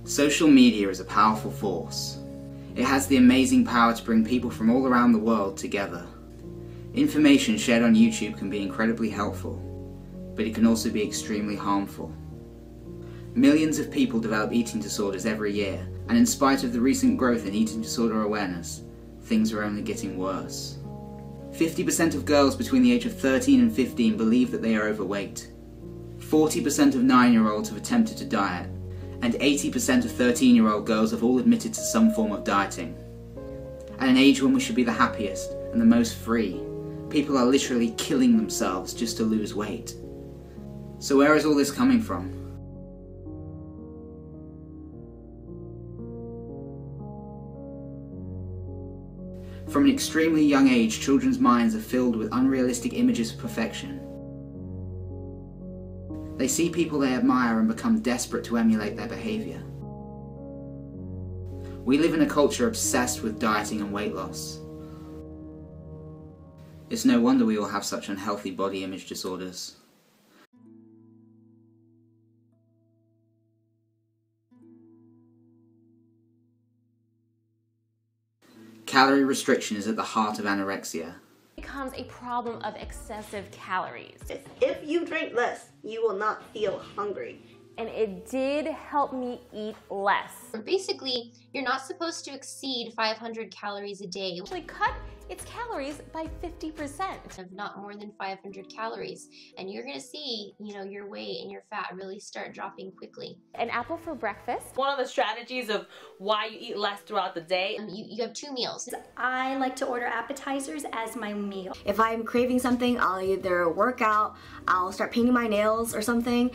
Social media is a powerful force. It has the amazing power to bring people from all around the world together. Information shared on YouTube can be incredibly helpful, but it can also be extremely harmful. Millions of people develop eating disorders every year, and in spite of the recent growth in eating disorder awareness, things are only getting worse. 50% of girls between the age of 13 and 15 believe that they are overweight. 40% of 9-year-olds have attempted to diet, and 80% of 13-year-old girls have all admitted to some form of dieting. At an age when we should be the happiest and the most free, people are literally killing themselves just to lose weight. So where is all this coming from? From an extremely young age, children's minds are filled with unrealistic images of perfection. They see people they admire and become desperate to emulate their behaviour. We live in a culture obsessed with dieting and weight loss. It's no wonder we all have such unhealthy body image disorders. Calorie restriction is at the heart of anorexia. It becomes a problem of excessive calories. If you drink less, you will not feel hungry. And it did help me eat less. Basically, you're not supposed to exceed 500 calories a day. Actually cut its calories by 50%. Of not more than 500 calories. And you're gonna see, your weight and your fat really start dropping quickly. An apple for breakfast. One of the strategies of why you eat less throughout the day. You have 2 meals. I like to order appetizers as my meal. If I'm craving something, I'll either work out, I'll start painting my nails or something.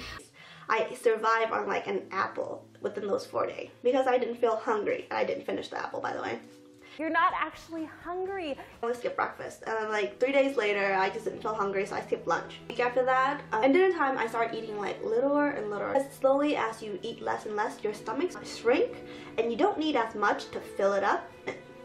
I survived on like an apple within those 4 days because I didn't feel hungry. And I didn't finish the apple, by the way. You're not actually hungry. I would skip breakfast, and then like 3 days later, I just didn't feel hungry, so I skipped lunch. A week after that, and dinner time, I started eating like littler and littler. As slowly as you eat less and less, your stomachs shrink, and you don't need as much to fill it up.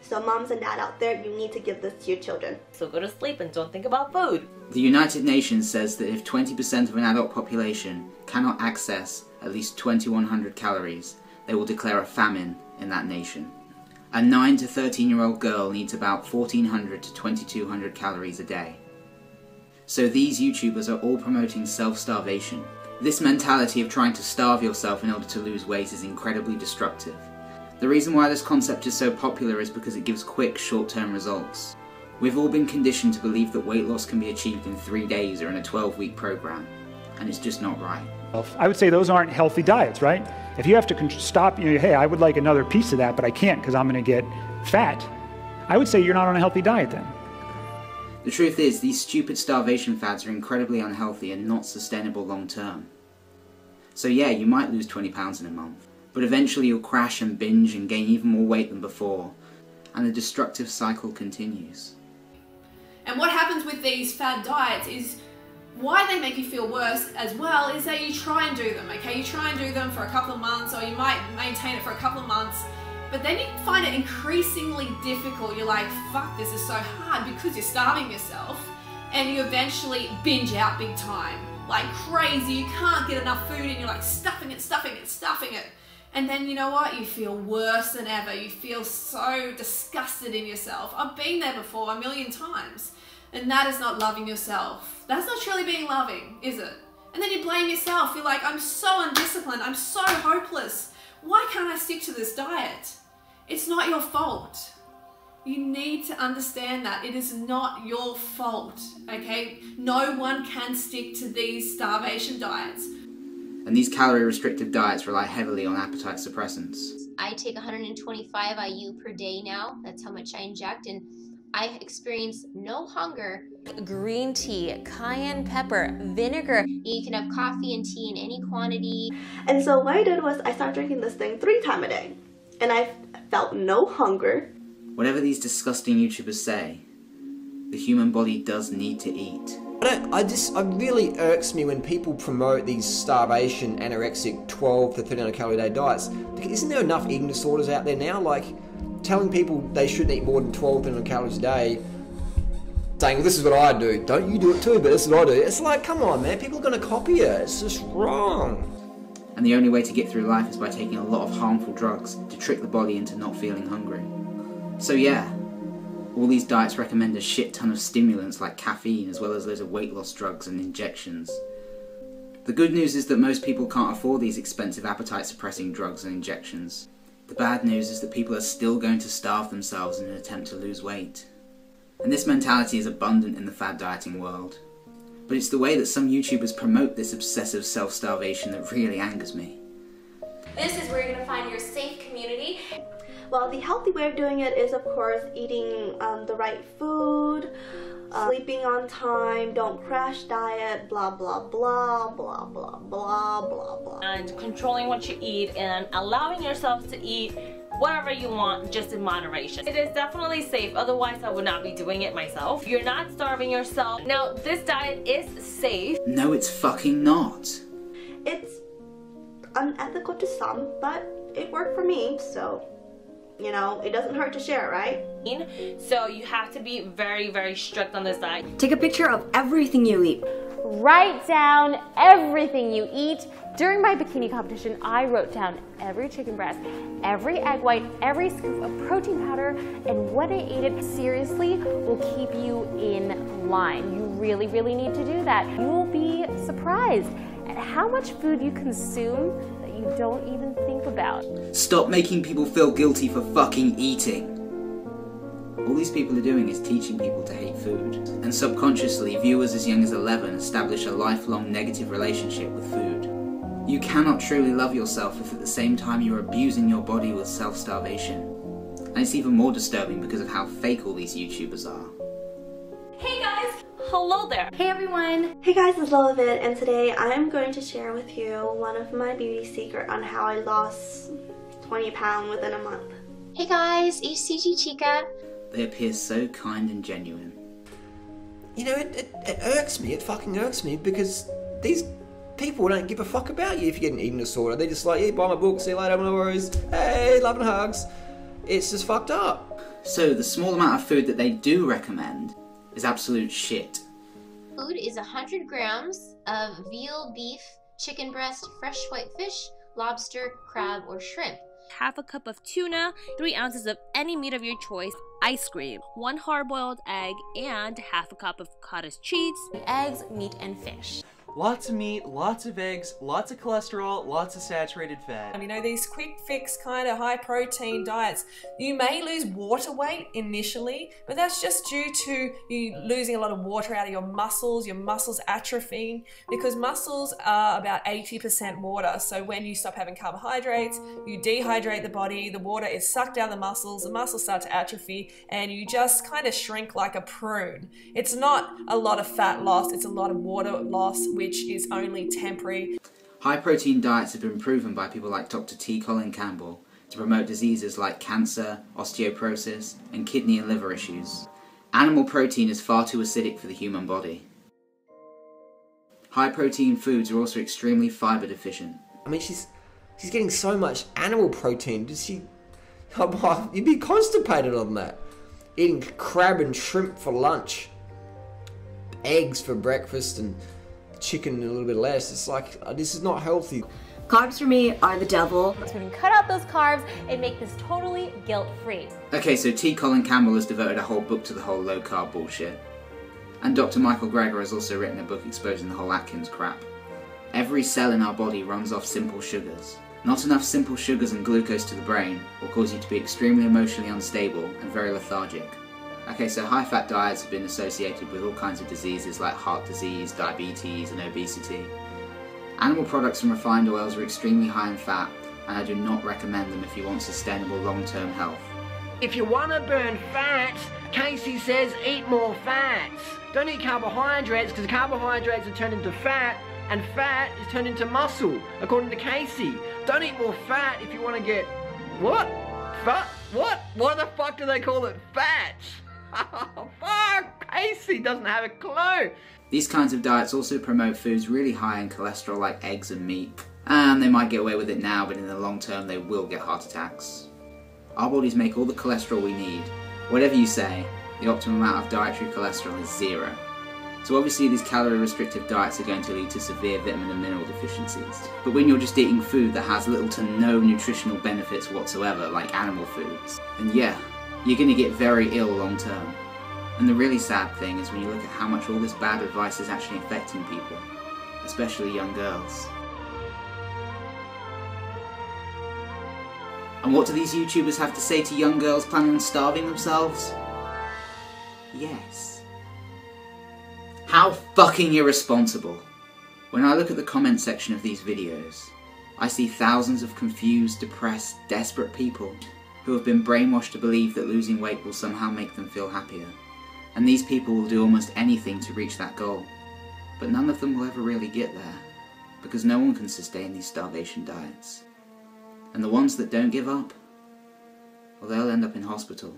So moms and dad out there, you need to give this to your children. So go to sleep and don't think about food. The United Nations says that if 20% of an adult population cannot access at least 2,100 calories, they will declare a famine in that nation. A 9 to 13-year-old girl needs about 1,400 to 2,200 calories a day. So these YouTubers are all promoting self-starvation. This mentality of trying to starve yourself in order to lose weight is incredibly destructive. The reason why this concept is so popular is because it gives quick, short-term results. We've all been conditioned to believe that weight loss can be achieved in 3 days or in a 12-week program, and it's just not right. I would say those aren't healthy diets, right? If you have to stop, hey, I would like another piece of that, but I can't because I'm going to get fat, I would say you're not on a healthy diet then. The truth is, these stupid starvation fads are incredibly unhealthy and not sustainable long term. So yeah, you might lose 20 pounds in a month, but eventually you'll crash and binge and gain even more weight than before, and the destructive cycle continues. And what happens with these fad diets is, why they make you feel worse as well is that you try and do them, okay? You try and do them for a couple of months, or you might maintain it for a couple of months, but then you find it increasingly difficult. You're like, fuck, this is so hard, because you're starving yourself, and you eventually binge out big time, like crazy. You can't get enough food and you're like stuffing it, stuffing it, stuffing it. And then you know what? You feel worse than ever. You feel so disgusted in yourself. I've been there before 1,000,000 times. And that is not loving yourself. That's not truly being loving, is it? And then you blame yourself. You're like, I'm so undisciplined. I'm so hopeless. Why can't I stick to this diet? It's not your fault. You need to understand that. It is not your fault, okay? No one can stick to these starvation diets. And these calorie restrictive diets rely heavily on appetite suppressants. I take 125 IU per day now. That's how much I inject, and I experience no hunger. Green tea, cayenne pepper, vinegar. You can have coffee and tea in any quantity. And so what I did was I started drinking this thing 3 times a day. And I felt no hunger. Whatever these disgusting YouTubers say, the human body does need to eat. It really irks me when people promote these starvation, anorexic, 12 to 1300 calorie a day diets. Isn't there enough eating disorders out there now? Like, telling people they shouldn't eat more than 12 to 1300 calories a day saying, well, this is what I do. Don't you do it too, but this is what I do. It's like, come on, man. People are going to copy it. It's just wrong. And the only way to get through life is by taking a lot of harmful drugs to trick the body into not feeling hungry. So yeah, all these diets recommend a shit ton of stimulants like caffeine, as well as loads of weight loss drugs and injections. The good news is that most people can't afford these expensive appetite suppressing drugs and injections. The bad news is that people are still going to starve themselves in an attempt to lose weight. And this mentality is abundant in the fad dieting world. But it's the way that some YouTubers promote this obsessive self-starvation that really angers me. This is where you're going to find your safe community. Well, the healthy way of doing it is, of course, eating the right food, sleeping on time, don't crash diet, blah blah blah blah blah blah blah blah. And controlling what you eat and allowing yourself to eat whatever you want, just in moderation. It is definitely safe, otherwise I would not be doing it myself. You're not starving yourself. Now, this diet is safe. No, it's fucking not. It's unethical to some, but it worked for me, so, you know, it doesn't hurt to share, right? So you have to be very, very strict on this diet. Take a picture of everything you eat. Write down everything you eat. During my bikini competition, I wrote down every chicken breast, every egg white, every scoop of protein powder, and when I ate it, seriously, will keep you in line. You really, really need to do that. You will be surprised at how much food you consume that you don't even think about. Stop making people feel guilty for fucking eating. All these people are doing is teaching people to hate food. And subconsciously, viewers as young as 11 establish a lifelong negative relationship with food. You cannot truly love yourself if at the same time you're abusing your body with self-starvation. And it's even more disturbing because of how fake all these YouTubers are. Hey guys! Hello there! Hey everyone! Hey guys, it's Lolavit, and today I'm going to share with you one of my beauty secrets on how I lost 20 pounds within a month. Hey guys, it's CG Chica. They appear so kind and genuine. You know, it irks me. It fucking irks me because these people don't give a fuck about you if you get an eating disorder. They're just like, yeah, buy my book, see you later, no worries. Hey, love and hugs. It's just fucked up. So the small amount of food that they do recommend is absolute shit. Food is 100 grams of veal, beef, chicken breast, fresh white fish, lobster, crab, or shrimp. Half a cup of tuna, 3 ounces of any meat of your choice, ice cream, 1 hard-boiled egg, and half a cup of cottage cheese. Eggs, meat, and fish. Lots of meat, lots of eggs, lots of cholesterol, lots of saturated fat. You know, these quick fix kind of high protein diets, you may lose water weight initially, but that's just due to you losing a lot of water out of your muscles atrophying, because muscles are about 80% water. So when you stop having carbohydrates, you dehydrate the body, the water is sucked out of the muscles start to atrophy, and you just kind of shrink like a prune. It's not a lot of fat loss, it's a lot of water loss, which is only temporary. High protein diets have been proven by people like Dr. T. Colin Campbell to promote diseases like cancer, osteoporosis, and kidney and liver issues. Animal protein is far too acidic for the human body. High protein foods are also extremely fibre deficient. I mean, she's getting so much animal protein. Does she? Oh, you'd be constipated on that. Eating crab and shrimp for lunch, eggs for breakfast, and chicken a little bit less. It's like, this is not healthy. Carbs for me are the devil. So we can cut out those carbs and make this totally guilt-free. Okay, so T. Colin Campbell has devoted a whole book to the whole low carb bullshit. And Dr. Michael Greger has also written a book exposing the whole Atkins crap. Every cell in our body runs off simple sugars. Not enough simple sugars and glucose to the brain will cause you to be extremely emotionally unstable and very lethargic. Okay, so high-fat diets have been associated with all kinds of diseases like heart disease, diabetes, and obesity. Animal products and refined oils are extremely high in fat, and I do not recommend them if you want sustainable long-term health. If you want to burn fat, Casey says eat more fats. Don't eat carbohydrates, because carbohydrates are turned into fat, and fat is turned into muscle, according to Casey. Don't eat more fat if you want to get... What? Fat? What? What the fuck do they call it? Fat? Oh, fuck! Casey doesn't have a clue! These kinds of diets also promote foods really high in cholesterol like eggs and meat. And they might get away with it now, but in the long term they will get heart attacks. Our bodies make all the cholesterol we need. Whatever you say, the optimum amount of dietary cholesterol is 0. So obviously these calorie restrictive diets are going to lead to severe vitamin and mineral deficiencies. But when you're just eating food that has little to no nutritional benefits whatsoever, like animal foods, then yeah, you're going to get very ill long term. And the really sad thing is when you look at how much all this bad advice is actually affecting people, especially young girls. And what do these YouTubers have to say to young girls planning on starving themselves? Yes. How fucking irresponsible. When I look at the comment section of these videos, I see thousands of confused, depressed, desperate people who have been brainwashed to believe that losing weight will somehow make them feel happier. And these people will do almost anything to reach that goal. But none of them will ever really get there, because no one can sustain these starvation diets. And the ones that don't give up, well, they'll end up in hospital.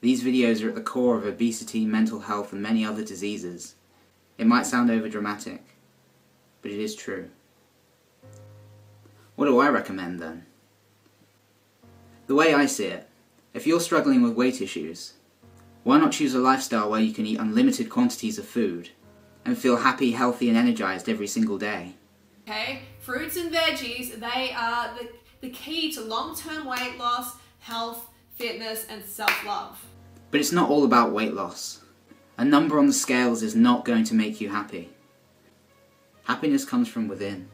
These videos are at the core of obesity, mental health, and many other diseases. It might sound overdramatic, but it is true. What do I recommend then? The way I see it, if you're struggling with weight issues, why not choose a lifestyle where you can eat unlimited quantities of food and feel happy, healthy, and energized every single day? Okay, fruits and veggies, they are the key to long-term weight loss, health, fitness, and self-love. But it's not all about weight loss. A number on the scales is not going to make you happy. Happiness comes from within.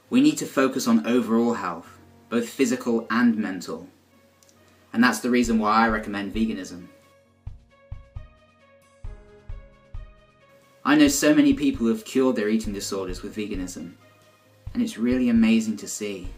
We need to focus on overall health, both physical and mental. And that's the reason why I recommend veganism. I know so many people who have cured their eating disorders with veganism, and it's really amazing to see.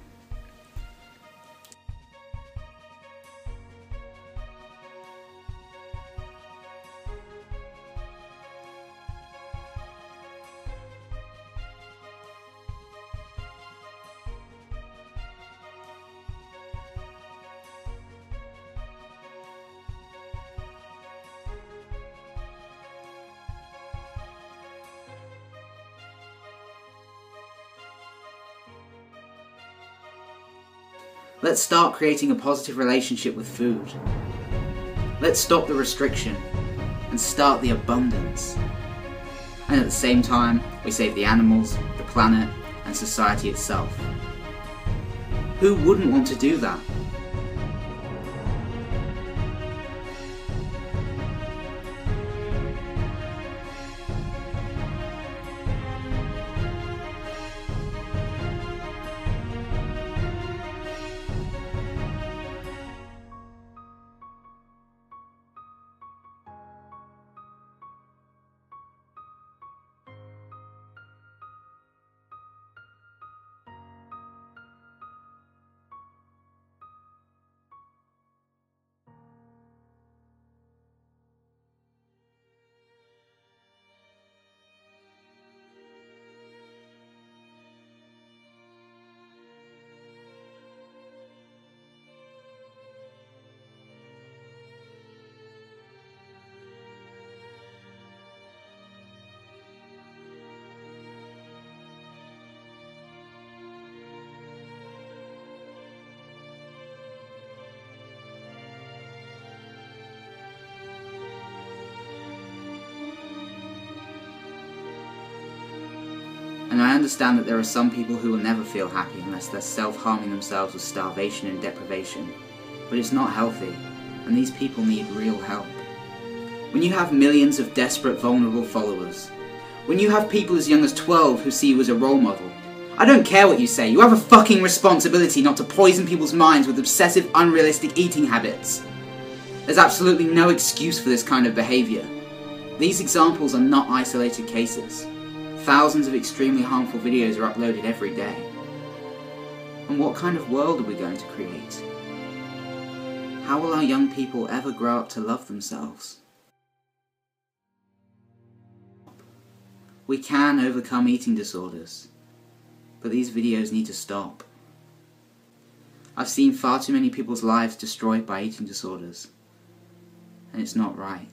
Let's start creating a positive relationship with food. Let's stop the restriction and start the abundance. And at the same time, we save the animals, the planet, and society itself. Who wouldn't want to do that? And I understand that there are some people who will never feel happy unless they're self-harming themselves with starvation and deprivation. But it's not healthy, and these people need real help. When you have millions of desperate, vulnerable followers, when you have people as young as 12 who see you as a role model, I don't care what you say, you have a fucking responsibility not to poison people's minds with obsessive, unrealistic eating habits. There's absolutely no excuse for this kind of behaviour. These examples are not isolated cases. Thousands of extremely harmful videos are uploaded every day. And what kind of world are we going to create? How will our young people ever grow up to love themselves? We can overcome eating disorders, but these videos need to stop. I've seen far too many people's lives destroyed by eating disorders, and it's not right.